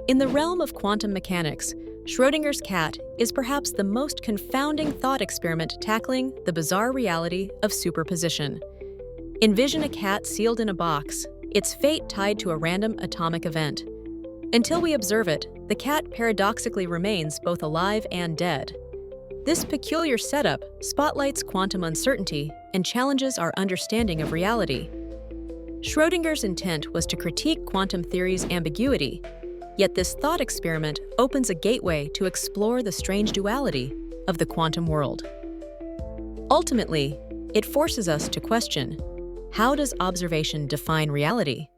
In the realm of quantum mechanics, Schrödinger's cat is perhaps the most confounding thought experiment tackling the bizarre reality of superposition. Envision a cat sealed in a box, its fate tied to a random atomic event. Until we observe it, the cat paradoxically remains both alive and dead. This peculiar setup spotlights quantum uncertainty and challenges our understanding of reality. Schrödinger's intent was to critique quantum theory's ambiguity, yet this thought experiment opens a gateway to explore the strange duality of the quantum world. Ultimately, it forces us to question, how does observation define reality?